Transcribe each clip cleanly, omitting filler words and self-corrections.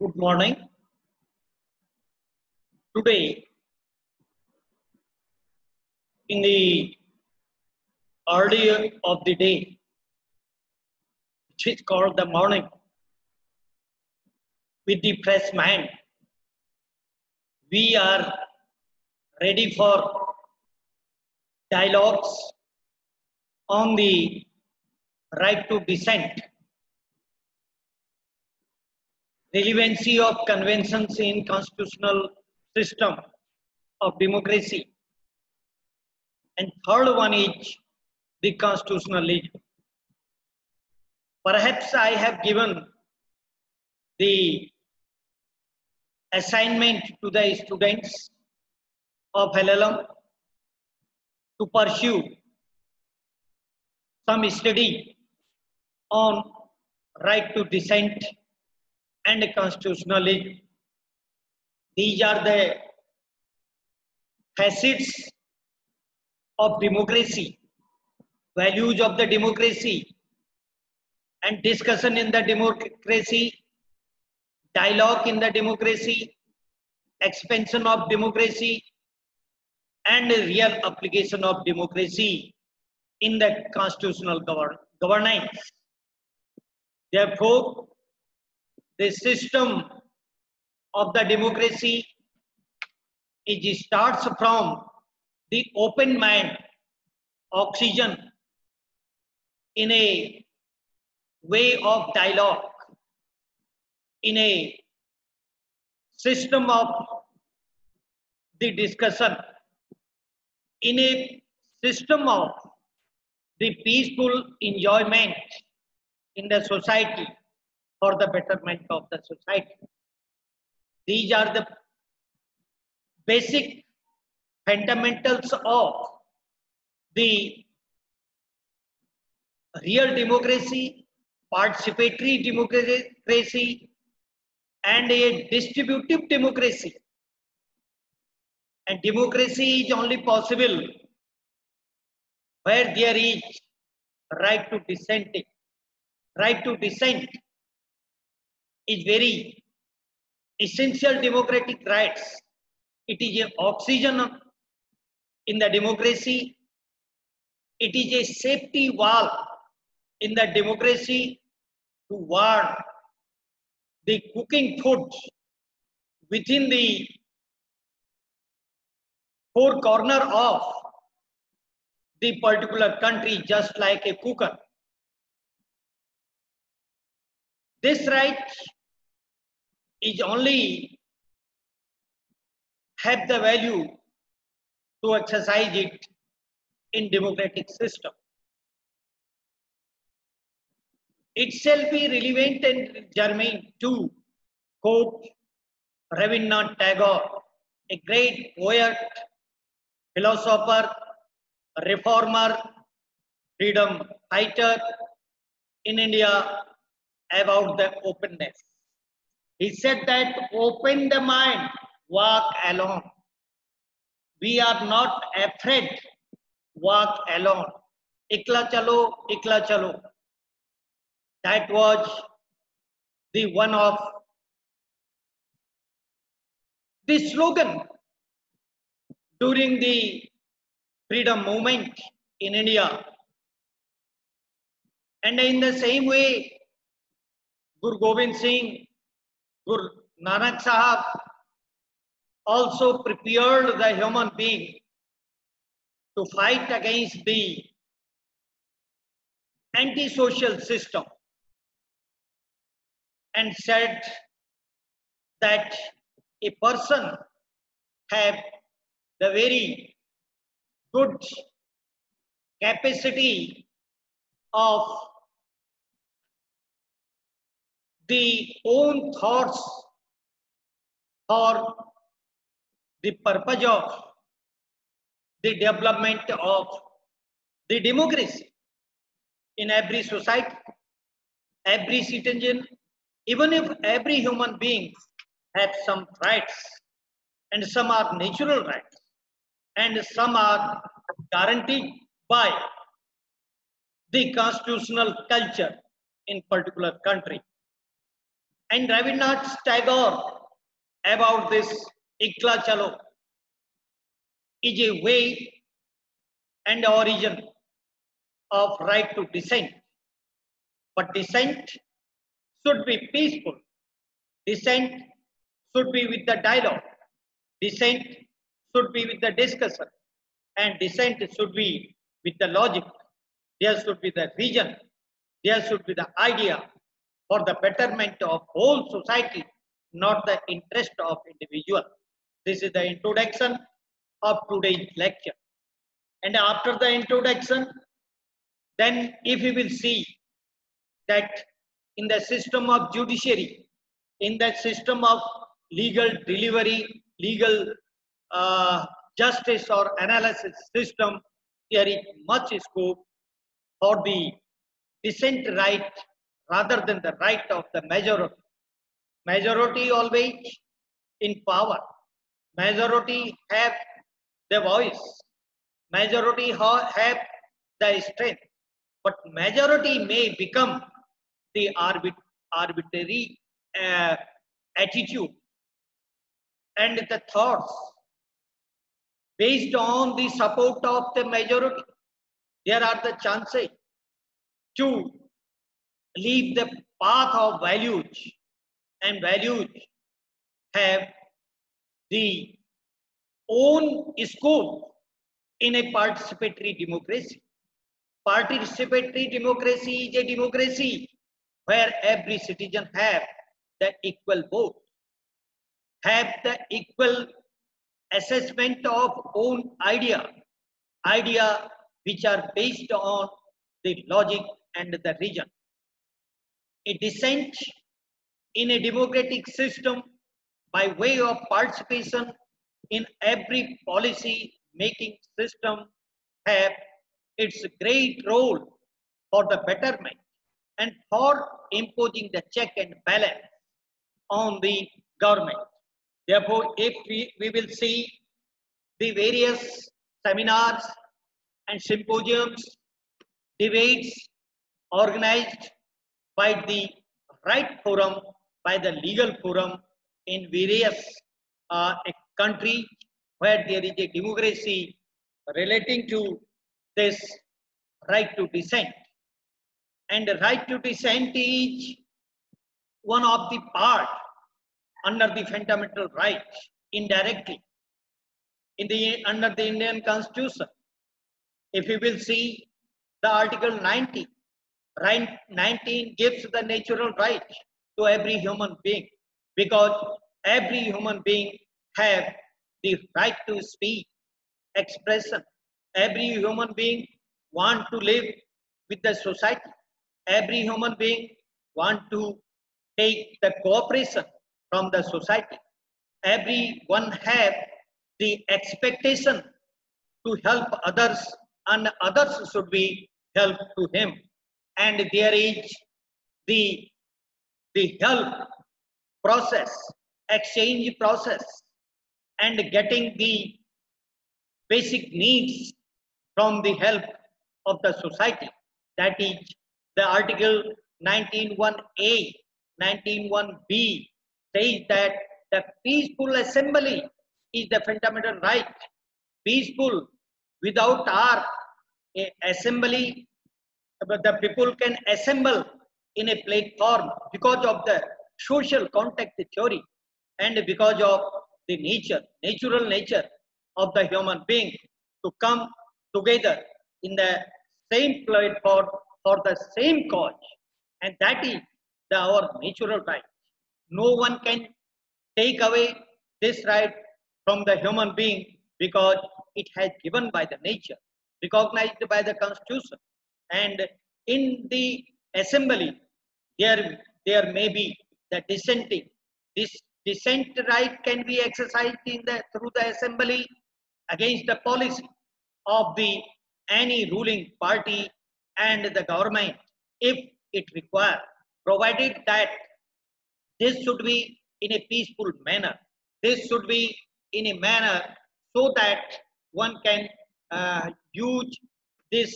Good morning. Today, in the early of the day, which is called the morning, with the fresh mind, we are ready for dialogues on the right to dissent, relevancy of conventions in constitutional system of democracy, and third one is the constitutionalism. Perhaps I have given the assignment to the students of LLM to pursue some study on right to dissent and constitutionalism. These are the facets of democracy, values of the democracy, and discussion in the democracy, dialogue in the democracy, expansion of democracy, and real application of democracy in the constitutional governance. Therefore, the system of the democracy starts from the open mind, oxygen, in a way of dialogue, in a system of the discussion, in a system of the peaceful enjoyment in the society for the betterment of the society. These are the basic fundamentals of the real democracy, participatory democracy, and a distributive democracy. And democracy is only possible where there is right to dissent. Right to dissent is very essential democratic rights. It is an oxygen in the democracy. It is a safety valve in the democracy to warn the cooking food within the four corners of the particular country, just like a cooker. This right is only have the value to exercise it in democratic system. It shall be relevant and germane to quote Rabindranath Tagore, a great poet, philosopher, reformer, freedom fighter in India, about the openness. He said that open the mind, walk alone. We are not afraid, walk alone. Ikla chalo, ikla chalo. That was the one of the slogan during the freedom movement in India. And in the same way, Guru Gobind Singh, Guru Nanak Sahab also prepared the human being to fight against the anti-social system and said that a person have the very good capacity of the own thoughts for the purpose of the development of the democracy in every society, every citizen, even if every human being has some rights, and some are natural rights, and some are guaranteed by the constitutional culture in particular country. And Rabindranath Tagore about this Ikla Chalo is a way and origin of right to dissent. But dissent should be peaceful. Dissent should be with the dialogue. Dissent should be with the discussion. And dissent should be with the logic. There should be the reason. There should be the idea for the betterment of whole society, not the interest of individual. This is the introduction of today's lecture. And after the introduction, then if we will see that in the system of judiciary, in the system of legal delivery, legal justice or analysis system, there is much scope for the dissent right rather than the right of the majority. Majority always in power. Majority have the voice. Majority have the strength. But majority may become the arbitrary attitude and the thoughts based on the support of the majority. There are the chances to leave the path of values, and values have the own scope in a participatory democracy. Participatory democracy is a democracy where every citizen have the equal vote, have the equal assessment of own idea which are based on the logic and the reason. A dissent in a democratic system by way of participation in every policy making system have its great role for the betterment and for imposing the check and balance on the government. Therefore, if we will see the various seminars and symposiums, debates organized by the right forum, by the legal forum in various countries where there is a democracy relating to this right to dissent. And the right to dissent is one of the part under the fundamental right indirectly under the Indian Constitution. If we will see the Article 90, right 19 gives the natural right to every human being, because every human being have the right to speak, expression. Every human being want to live with the society. Every human being want to take the cooperation from the society. Everyone have the expectation to help others, and others should be helped to him. And there is the help process, exchange process, and getting the basic needs from the help of the society. That is the Article 19.1a, 19.1b says that the peaceful assembly is the fundamental right. Peaceful, without our assembly, the people can assemble in a platform because of the social contact theory and because of the natural nature of the human being to come together in the same platform for the same cause. And that is our natural right. No one can take away this right from the human being because it has given by the nature, recognized by the Constitution. And in the assembly, there may be the dissenting. This dissent right can be exercised through the assembly against the policy of the any ruling party and the government if it requires, provided that this should be in a peaceful manner. This should be in a manner so that one can use this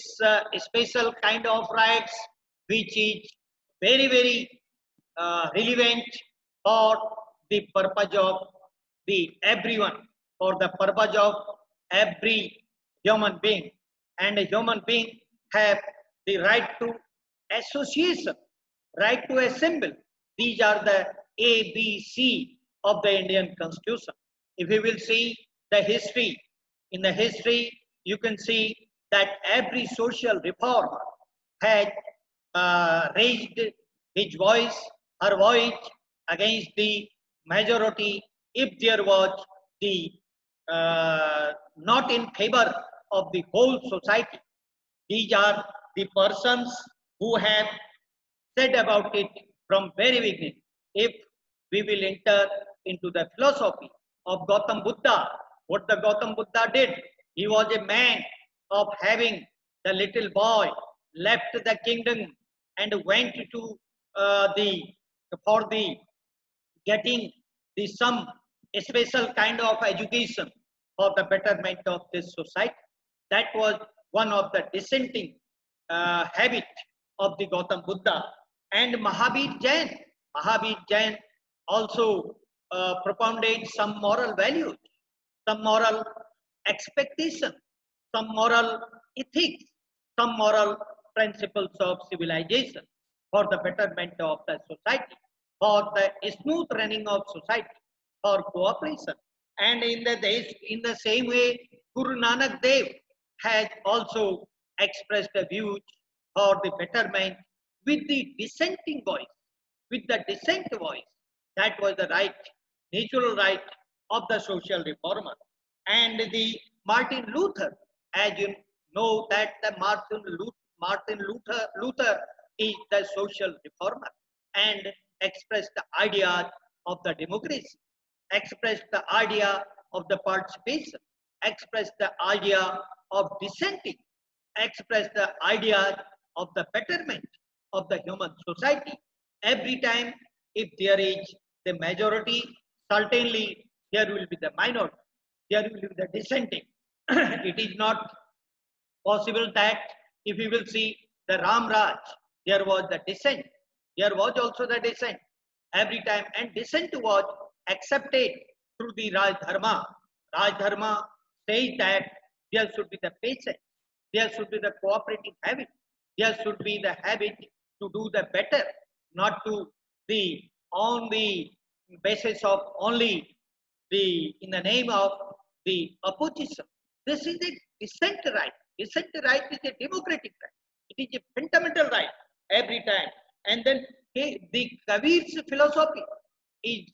special kind of rights which is very, very relevant for the purpose of the everyone, for the purpose of every human being. And a human being have the right to association, right to assemble. These are the ABC of the Indian Constitution. If we will see the history, in the history, you can see that every social reformer had raised his voice, her voice against the majority if there was the not in favor of the whole society. These are the persons who have said about it from very beginning. If we will enter into the philosophy of Gautam Buddha, what the Gautam Buddha did, he was a man of having the little boy left the kingdom and went to the for the getting the some special kind of education for the betterment of this society. That was one of the dissenting habit of the Gautam Buddha. And Mahavir Jain also propounded some moral values, some moral expectation, some moral ethics, some moral principles of civilization for the betterment of the society, for the smooth running of society, for cooperation. And in the same way, Guru Nanak Dev has also expressed a views for the betterment with the dissenting voice, with the dissent voice. That was the right, natural right of the social reformer. And the Martin Luther, as you know, that the Luther is the social reformer and expressed the idea of the democracy, expressed the idea of the participation, expressed the idea of dissenting, expressed the idea of the betterment of the human society. Every time, if there is the majority, certainly there will be the minority, there will be the dissenting. It is not possible that if we will see the Ram Raj, there was the dissent, there was also the dissent every time, and dissent was accepted through the Raj Dharma. Raj Dharma says that there should be the patience, there should be the cooperative habit, there should be the habit to do the better, not to the on the basis of only the in the name of the opposition. This is a dissent right. Dissent right is a democratic right. It is a fundamental right every time. And then the Kabir's philosophy is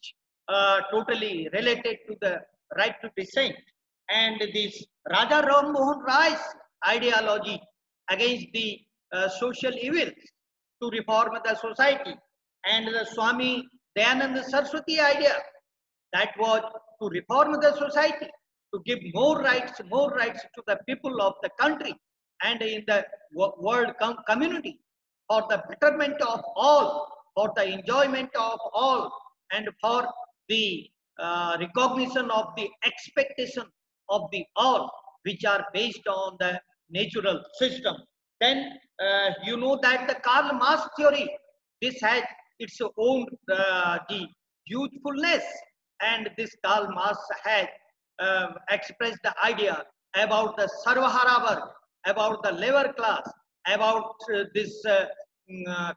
totally related to the right to dissent. And this Raja Ram Mohan Rai's ideology against the social evils to reform the society, and the Swami Dayananda Saraswati idea that was to reform the society, to give more rights to the people of the country and in the world community for the betterment of all, for the enjoyment of all, and for the recognition of the expectation of the all, which are based on the natural system. Then you know that the Karl Marx theory, this has its own the youthfulness, and this Karl Marx has expressed the idea about the Sarvahara Varg, about the labor class, about this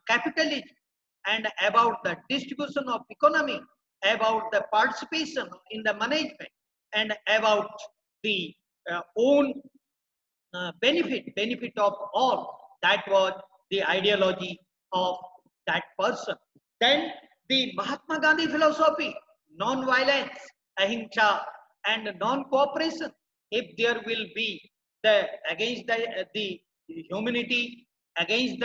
capitalism, and about the distribution of economy, about the participation in the management, and about the own benefit of all. That was the ideology of that person. Then the Mahatma Gandhi philosophy, non-violence, ahimsa, and non-cooperation. If there will be the against the humanity, against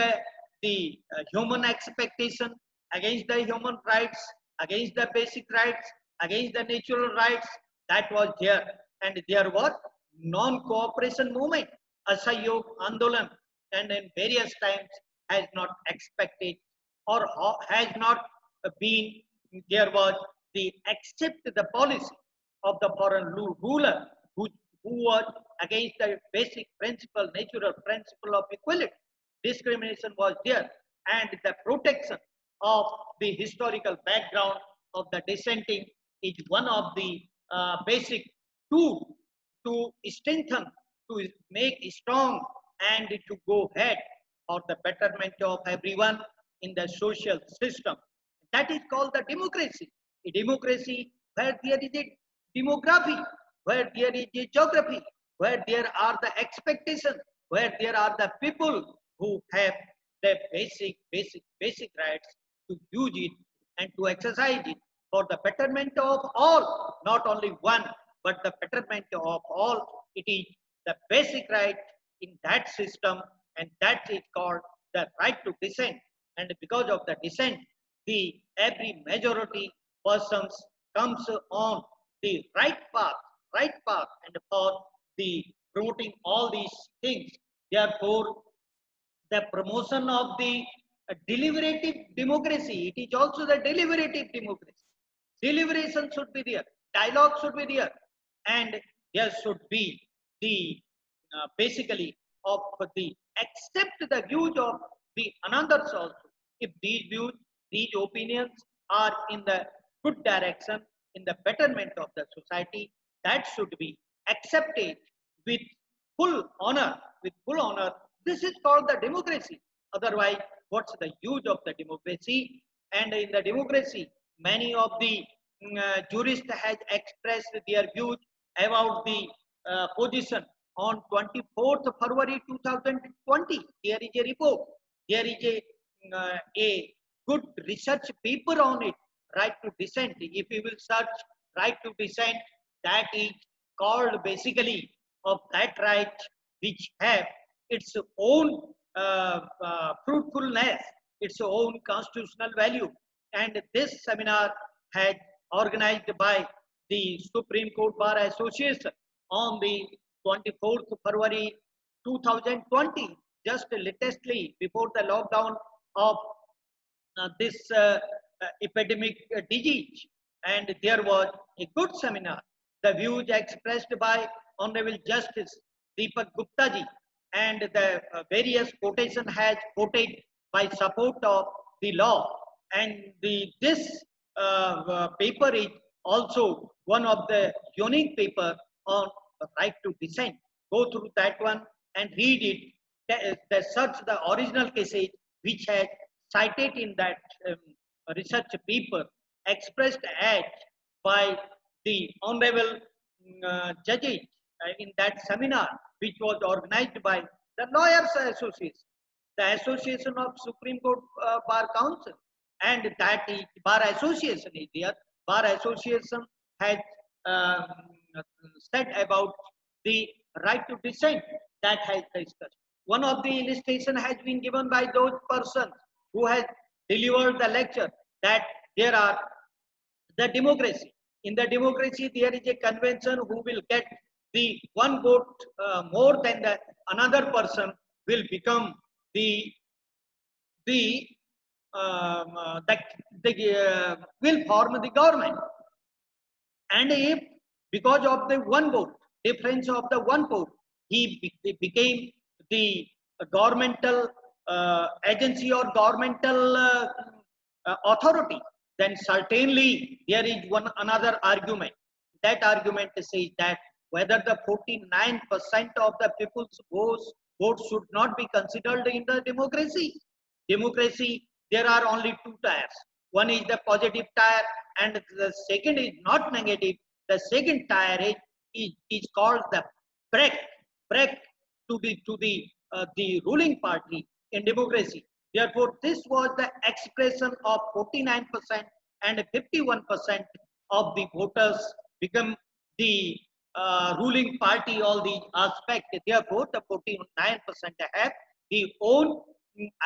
the human expectation, against the human rights, against the basic rights, against the natural rights, that was there. And there was non-cooperation movement, Asayog Andolan, and in various times has not expected or has not been, there was the accept the policy of the foreign ruler who was against the basic principle, natural principle of equality. Discrimination was there, and the protection of the historical background of the dissenting is one of the basic tool to strengthen, to make strong, and to go ahead for the betterment of everyone in the social system. That is called the democracy. A democracy where there is a demography, where there is a geography, where there are the expectations, where there are the people who have the basic rights to use it and to exercise it for the betterment of all, not only one, but the betterment of all. It is the basic right in that system, and that is called the right to dissent. And because of the dissent, the every majority persons comes on the right path, and for the promoting all these things. Therefore, the promotion of the deliberative democracy, it is also the deliberative democracy. Deliberation should be there, dialogue should be there, and there should be the basically of the accept the views of the another's also. If these views, these opinions are in the good direction, in the betterment of the society, that should be accepted with full honor, with full honor. This is called the democracy. Otherwise, what's the use of the democracy? And in the democracy, many of the jurists has expressed their views about the position on 24th February 2020. There is a report. There is a good research paper on it, right to dissent. If you will search right to dissent, that is called basically of that right which have its own fruitfulness, its own constitutional value. And this seminar had organized by the Supreme Court Bar Association on the 24th February 2020, just latestly before the lockdown of this epidemic disease. And there was a good seminar. The views expressed by Honorable Justice Deepak Gupta ji and the various quotation has quoted by support of the law. And this paper is also one of the unique paper on right to dissent. Go through that one and read it. Search the original cases which has cited in that research paper expressed at by the honorable judges in that seminar which was organized by the Lawyers Association, the Association of Supreme Court Bar Council, and that is Bar Association is there. Bar Association has um, said about the right to dissent that has discussed. One of the illustration has been given by those persons who has delivered the lecture that there are the democracy. In the democracy, there is a convention who will get the one vote more than the another person will become the the that will form the government. And if because of the one vote, difference of the one vote, he became the governmental agency or governmental authority, then certainly there is one another argument. That argument says that whether the 49% of the people's votes should not be considered in the democracy. Democracy, there are only two tires. One is the positive tire and the second is not negative. The second tire is called the brake to the ruling party in democracy. Therefore, this was the expression of 49% and 51% of the voters become the ruling party, all these aspects. Therefore, the 49% have the own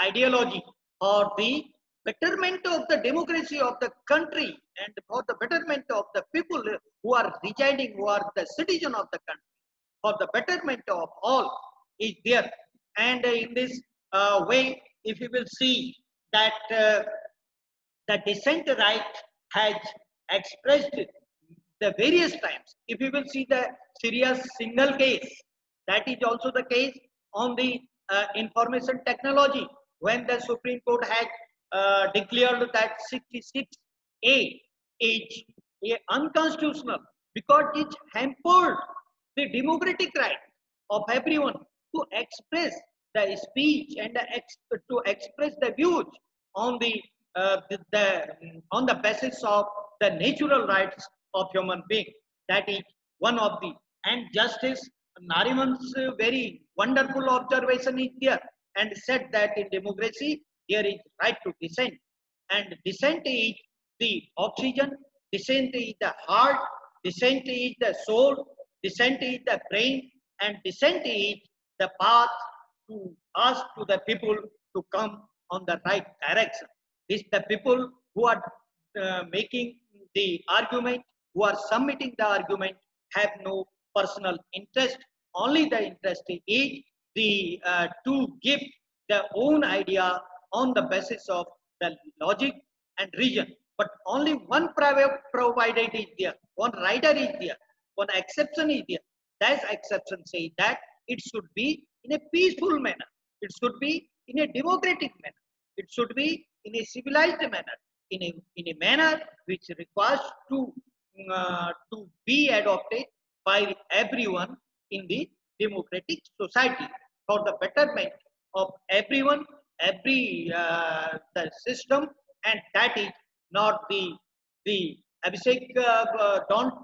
ideology for the betterment of the democracy of the country and for the betterment of the people who are residing, who are the citizen of the country, for the betterment of all is there. And in this way, if you will see that the dissent right has expressed the various times. If you will see the serious single case, that is also the case on the information technology when the Supreme Court had declared that 66A is unconstitutional because it hampered the democratic right of everyone to express the speech and to express the views on on the basis of the natural rights of human being. That is one of the, and Justice Nariman's very wonderful observation is there, and said that in democracy there is right to dissent, and dissent is the oxygen, dissent is the heart, dissent is the soul, dissent is the brain, and dissent is the path to ask to the people to come on the right direction. This the people who are making the argument, who are submitting the argument, have no personal interest. Only the interest is the to give their own idea on the basis of the logic and reason. But only one provided is there, one rider is there, one exception is there. That exception says that it should be in a peaceful manner, it should be in a democratic manner, it should be in a civilized manner, in a manner which requires to be adopted by everyone in the democratic society for the betterment of everyone, every the system, and that is not the Abhishek. Don't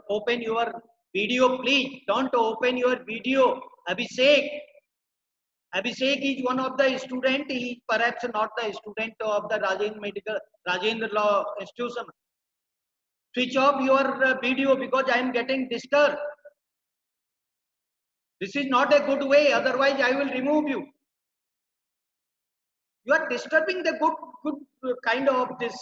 open your video, please. Don't open your video, Abhishek. Abhishek is one of the student. He is perhaps not the student of the Rajendra Law Institution. Switch off your video because I am getting disturbed. This is not a good way. Otherwise, I will remove you. You are disturbing the good kind of this.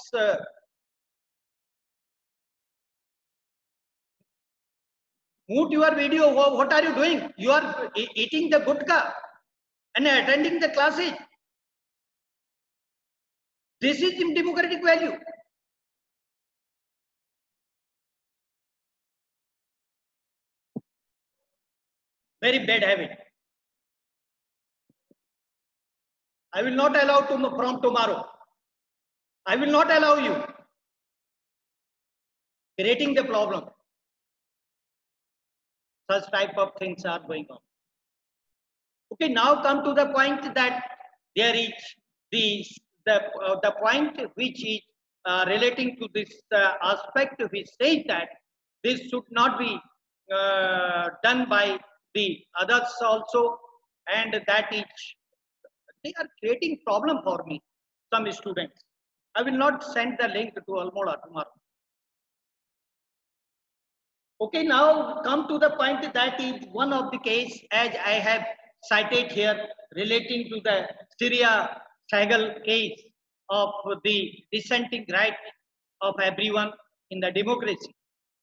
Mute your video. What are you doing? You are eating the gutka and attending the classes. This is democratic value. Very bad habit. I will not allow from tomorrow. I will not allow you. Creating the problem. Such type of things are going on. Okay, now come to the point that there is the point which is relating to this aspect, which says that this should not be done by the others also, and that is they are creating problem for me, some students. I will not send the link to Almora tomorrow. Okay, now come to the point that is one of the case as I have cited here relating to the Syria Sahel case of the dissenting right of everyone in the democracy.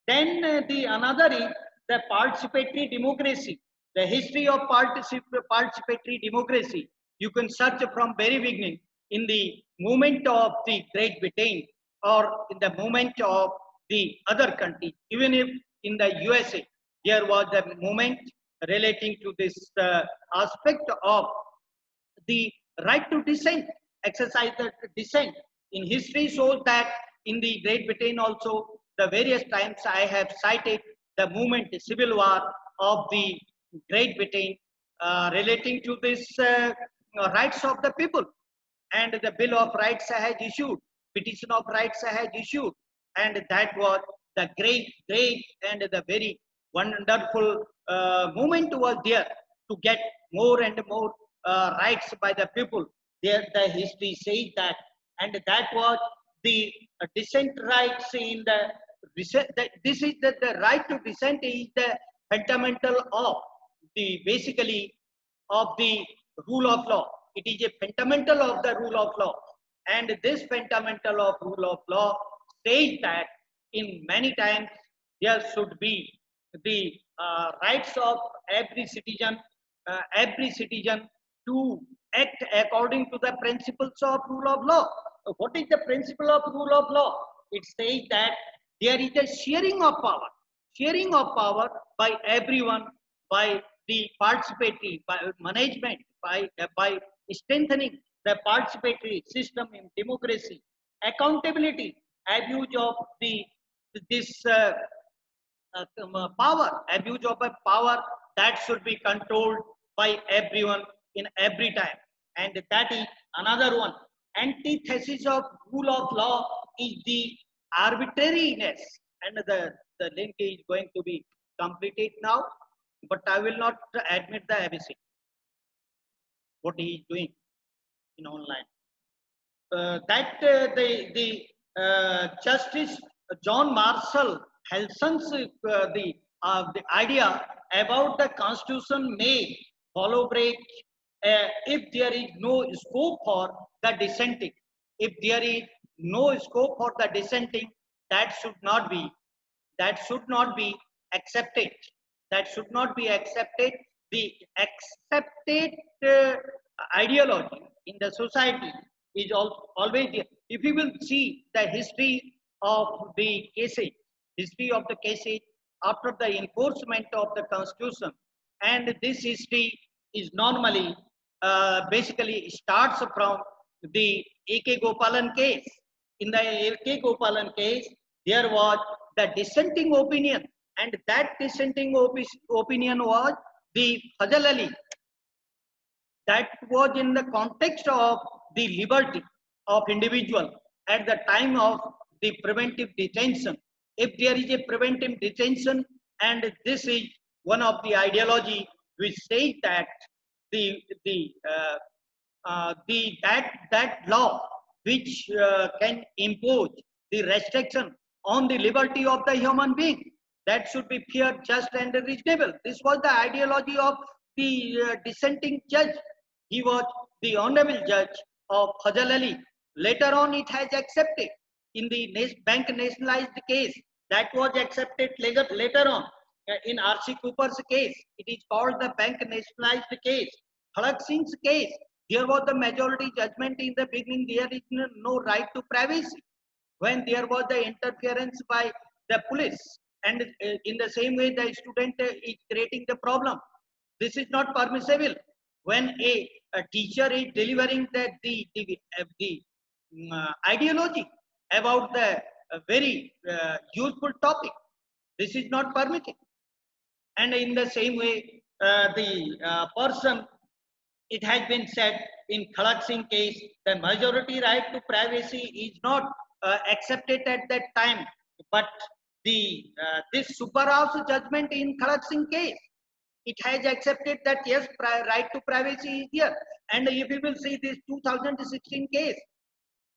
Then the another is the participatory democracy, the history of participatory democracy. You can search from very beginning in the movement of the Great Britain or in the movement of the other countries, even if in the USA there was a movement relating to this aspect of the right to dissent, exercise the dissent. In history shows that in the Great Britain also, the various times I have cited the movement, the civil war of the Great Britain relating to this rights of the people, and the Bill of Rights has issued, Petition of Rights has issued, and that was the great and the very wonderful movement was there to get more and more rights by the people. There the history says that, and that was the dissent rights in the this is the right to dissent is the fundamental of the basically of the rule of law. It is a fundamental of the rule of law, and this fundamental of rule of law says that in many times there should be the rights of every citizen to act according to the principles of rule of law. What is the principle of rule of law? It says that there is a sharing of power by everyone, by the participatory, by management, by strengthening the participatory system in democracy, accountability, abuse of this power, abuse of a power that should be controlled by everyone in every time. And that is another one. Antithesis of rule of law is the arbitrariness. And the link is going to be completed now, but I will not admit the ABC, what he is doing in online. The Justice John Marshall Helson's the idea about the Constitution may collaborate if there is no scope for the dissenting. If there is no scope for the dissenting, that should not be accepted. That should not be accepted. The accepted ideology in the society is always there. If you will see the history of the cases after the enforcement of the Constitution, and this history is normally basically starts from the A.K. Gopalan case. In the A.K. Gopalan case, there was the dissenting opinion, and that dissenting opinion was the Fazal Ali. That was in the context of the liberty of individual at the time of the preventive detention. If there is a preventive detention, and this is one of the ideology which says that that law which can impose the restriction on the liberty of the human being, that should be fair, just, and reasonable. This was the ideology of the dissenting judge. He was the honorable judge of Fazal Ali. Later on, it has accepted in the bank nationalized case. That was accepted later on in R.C. Cooper's case. It is called the bank nationalized case. Khalak Singh's case, there was the majority judgment in the beginning. There is no right to privacy when there was the interference by the police. And in the same way, the student is creating the problem. This is not permissible. When a teacher is delivering the ideology about the very useful topic, this is not permitted. And in the same way, the person, it has been said in Khalak Singh case, the majority right to privacy is not accepted at that time, but this Super House judgment in Khalak Singh case, it has accepted that yes, right to privacy is here. And if you will see this 2016 case,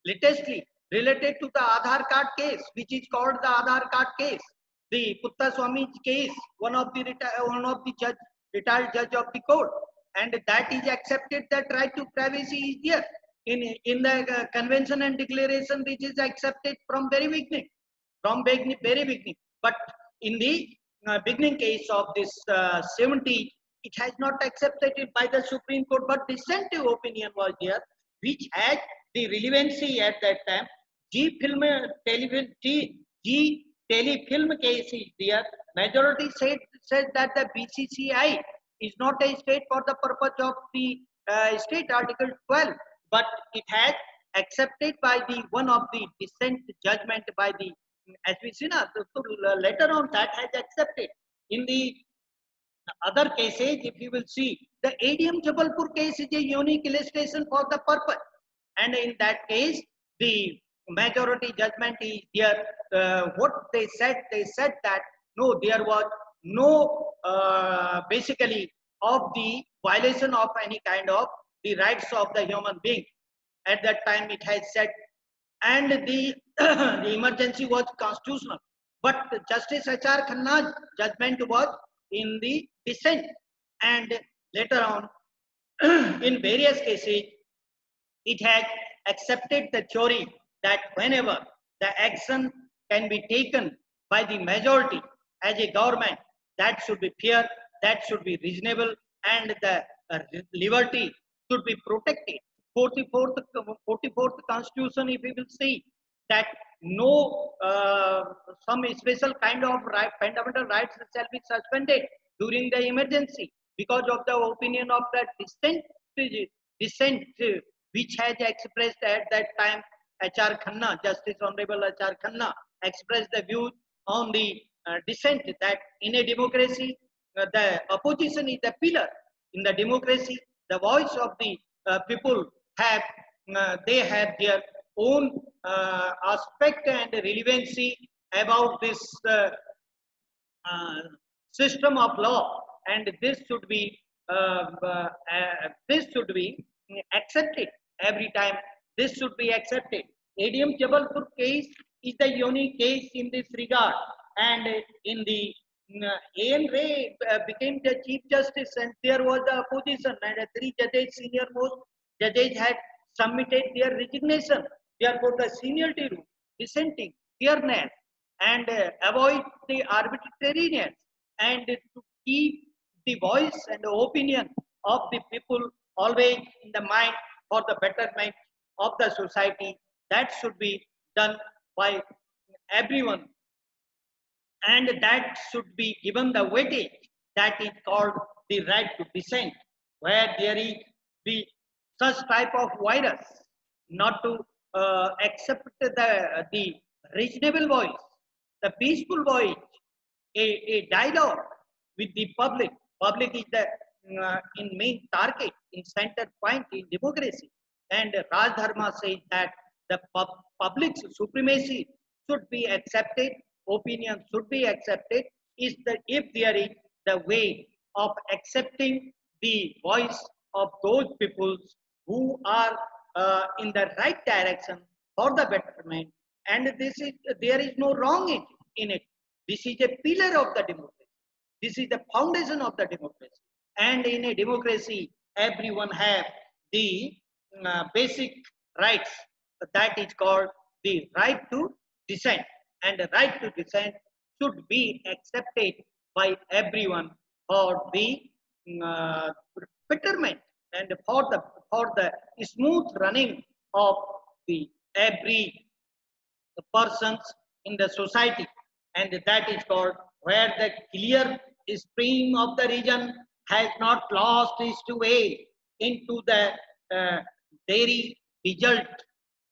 latestly related to the Aadhaar card case, which is called the Aadhaar card case, the Putta Swami case, one of the retired judge of the court, and that is accepted that right to privacy is here in the convention and declaration, which is accepted from very beginning, But in the beginning case of this 70, it has not accepted it by the Supreme Court, but dissenting opinion was there, which had the relevancy at that time. G telefilm case is there. Majority said that the BCCI is not a state for the purpose of the state Article 12, but it has accepted by the one of the dissent judgment by the SV Sinha. So later on, that has accepted. In the other cases, if you will see, the ADM Jabalpur case is a unique illustration for the purpose. And in that case, the majority judgment is there. What they said that no, there was no basically of the violation of any kind of the rights of the human being. At that time, it has said, and the the emergency was constitutional. But Justice H.R. Khanna's judgment was in the dissent. And later on, in various cases, it has accepted the theory that whenever the action can be taken by the majority as a government, that should be fair, that should be reasonable, and the liberty should be protected. 44th Constitution, if we will see that no some special kind of fundamental rights shall be suspended during the emergency because of the opinion of the dissent which has expressed at that time H.R. Khanna, Justice Honorable H.R. Khanna, expressed the view on the dissent that in a democracy, the opposition is the pillar. In the democracy, the voice of the people have they have their own aspect and relevancy about this uh, system of law, and this should be accepted every time. This should be accepted. ADM Jabalpur case is the unique case in this regard, and in the A.N. Ray became the Chief Justice, and there was the opposition, and three judges, senior most judges, had submitted their resignation. Therefore, the seniority rule, dissenting, fairness, and avoid the arbitrariness, and to keep the voice and the opinion of the people always in the mind for the betterment of the society. That should be done by everyone, and that should be given the weightage that is called the right to dissent, where there is the such type of virus, not to accept the reasonable voice, the peaceful voice, a dialogue with the public. Public is the in main target, in center point in democracy. And Raj Dharma says that the public's supremacy should be accepted, opinion should be accepted, is that if there is the way of accepting the voice of those people who are in the right direction for the betterment, and this is there is no wrong in it. This is a pillar of the democracy. This is the foundation of the democracy. And in a democracy, everyone have the basic rights. That is called the right to dissent. And the right to dissent should be accepted by everyone for the uh, betterment and for the smooth running of the every persons in the society. And that is called where the clear stream of the region has not lost its way into the uh, dairy desert,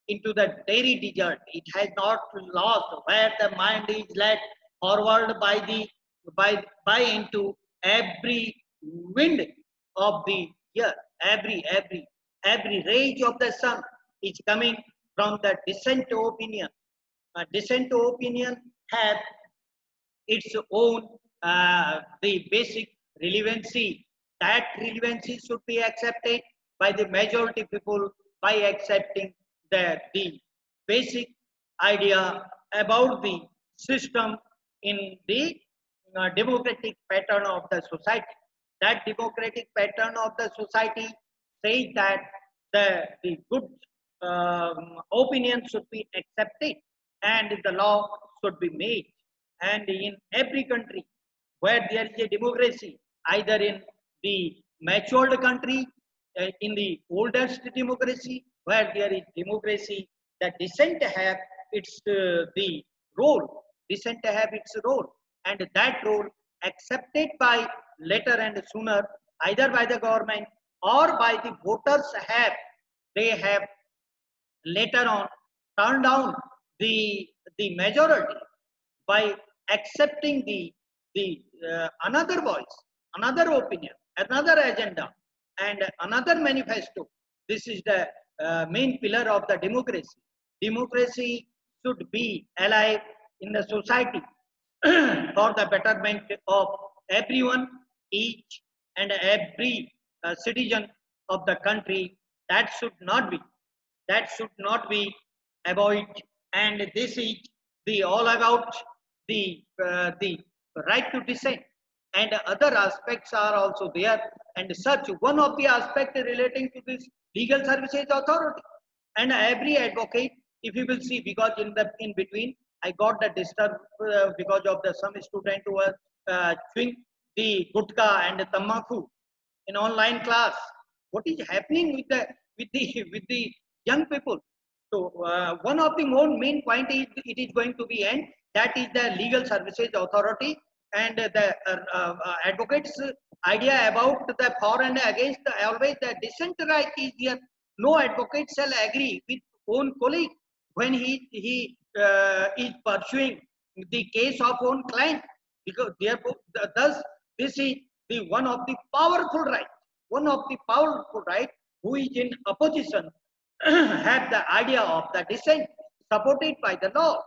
into the dairy desert. It has not lost where the mind is led forward by the by into every wind of the year, every rage of the sun is coming from the dissent opinion. Dissent opinion have its own the basic relevancy. That relevancy should be accepted by the majority people by accepting the basic idea about the system in the democratic pattern of the society. That democratic pattern of the society says that the good opinion should be accepted and the law should be made. And in every country where there is a democracy, either in the matured country, in the oldest democracy, where there is democracy, the dissent have its the role. Dissent have its role, and that role accepted by later and sooner, either by the government or by the voters have. They have later on turned down the majority by accepting the another voice, another opinion, another agenda, and another manifesto. This is the main pillar of the democracy. Democracy should be alive in the society for the betterment of everyone, each and every citizen of the country. That should not be. That should not be avoided. And this is the all about the right to dissent. And other aspects are also there. And such one of the aspects relating to this legal services authority. And every advocate, if you will see, because in between I got the disturb because of the some student who were chewing the gutka and the tamaku in online class. What is happening with the young people? So one of the more main point is it is going to be end. That is the legal services authority, and the advocates idea about the for and against always the dissent right is here No advocate shall agree with own colleague when he is pursuing the case of own client, because therefore thus this is the one of the powerful right. One of the powerful right who is in opposition have the idea of the dissent supported by the law.